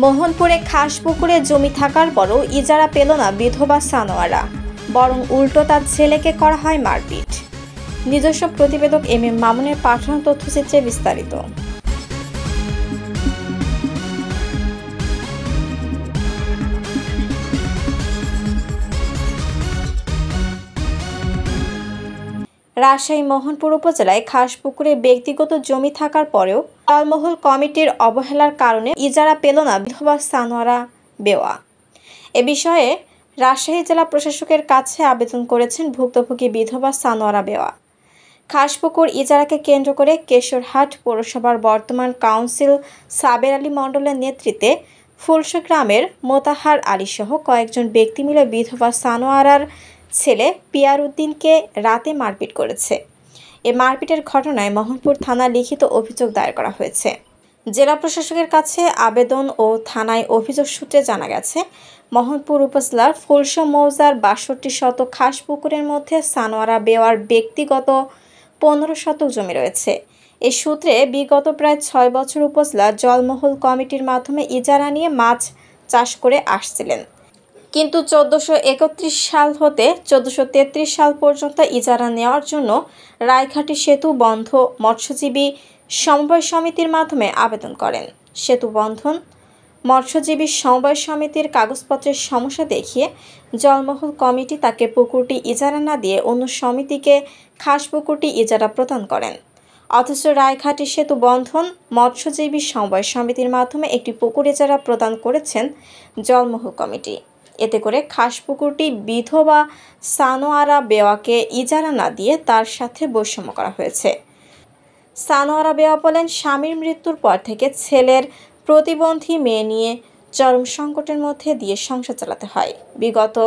মোহনপুরে খাসপুকুরে জমি থাকার পরও ইজারা পেল না বিধবা সানোয়ারা, বরং উল্টো তার ছেলেকে করা হয় মারপিট। নিজস্ব প্রতিবেদক এম এম মামুনের পাঠানো তথ্যচিত্রে বিস্তারিত। রাজশাহী মোহনপুর উপজেলায় খাসপুকুরে ব্যক্তিগত জমি থাকার পরেও জলমহল কমিটির অবহেলার কারণে ইজারা পেল না বিধবা সানোয়ারা বেওয়া। এ বিষয়ে রাজশাহী জেলা প্রশাসকের কাছে আবেদন করেছেন ভুক্তভোগী বিধবা সানোয়ারা বেওয়া। খাসপুকুর ইজারাকে কেন্দ্র করে কেশরহাট পৌরসভার বর্তমান কাউন্সিল সাবের আলী মণ্ডলের নেতৃত্বে ফুলশা গ্রামের মোতাহার আলী সহ কয়েকজন ব্যক্তি মিলে বিধবা সানোয়ারার ছেলে পিয়ার উদ্দিনকে রাতে মারপিট করেছে। এ মারপিটের ঘটনায় মোহনপুর থানায় লিখিত অভিযোগ দায়ের করা হয়েছে। জেলা প্রশাসকের কাছে আবেদন ও থানায় অভিযোগ সূত্রে জানা গেছে, মোহনপুর উপজেলার ফুলশা মৌজার ৬২ শতক খাসপুকুরের মধ্যে সানোয়ারা বেওয়ার ব্যক্তিগত ১৫ শতক জমি রয়েছে। এ সূত্রে বিগত প্রায় ৬ বছর উপজেলা জলমহল কমিটির মাধ্যমে ইজারা নিয়ে মাছ চাষ করে আসছিলেন, কিন্তু ১৪৩১ সাল হতে ১৪৩৩ সাল পর্যন্ত ইজারা নেওয়ার জন্য রায়ঘাটি সেতু বন্ধ মৎস্যজীবী সমবায় সমিতির মাধ্যমে আবেদন করেন। সেতু বন্ধন মৎস্যজীবী সমবায় সমিতির কাগজপত্রের সমস্যা দেখিয়ে জলমহল কমিটি তাকে পুকুরটি ইজারা না দিয়ে অন্য সমিতিকে খাসপুকুরটি ইজারা প্রদান করেন। অথচ রায়ঘাটি সেতু বন্ধন মৎস্যজীবী সমবায় সমিতির মাধ্যমে একটি পুকুর ইজারা প্রদান করেছেন জলমহল কমিটি। এতে করে খাসপুকুরটি বিধবা সানোয়ারা বেওয়াকে ইজারা না দিয়ে তার সাথে বৈষম্য করা হয়েছে। সানোয়ারা বেওয়া বলেন, স্বামীর মৃত্যুর পর থেকে ছেলের প্রতিবন্ধী মেয়ে নিয়ে চরম সংকটের মধ্যে দিয়ে সংসার চালাতে হয়। বিগত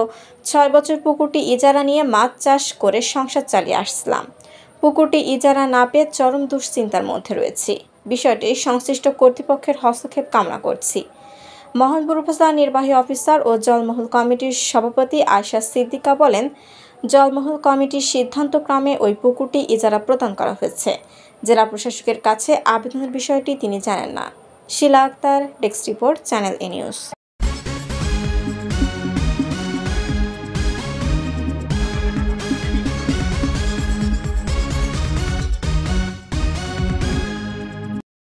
৬ বছর পুকুরটি ইজারা নিয়ে মাছ চাষ করে সংসার চালিয়ে আসছিলাম। পুকুরটি ইজারা না পেয়ে চরম দুশ্চিন্তার মধ্যে রয়েছি। বিষয়টি সংশ্লিষ্ট কর্তৃপক্ষের হস্তক্ষেপ কামনা করছি। মোহনপুর উপজেলা নির্বাহী অফিসার ও জলমহল কমিটির সভাপতি আয়শা সিদ্দিকা বলেন, জলমহল কমিটির সিদ্ধান্তক্রমে ওই পুকুরটি ইজারা প্রদান করা হয়েছে। জেলা প্রশাসকের কাছে আবেদনের বিষয়টি তিনি জানেন না। শিলা আক্তার, ডেস্ক রিপোর্ট, চ্যানেল এ নিউজ।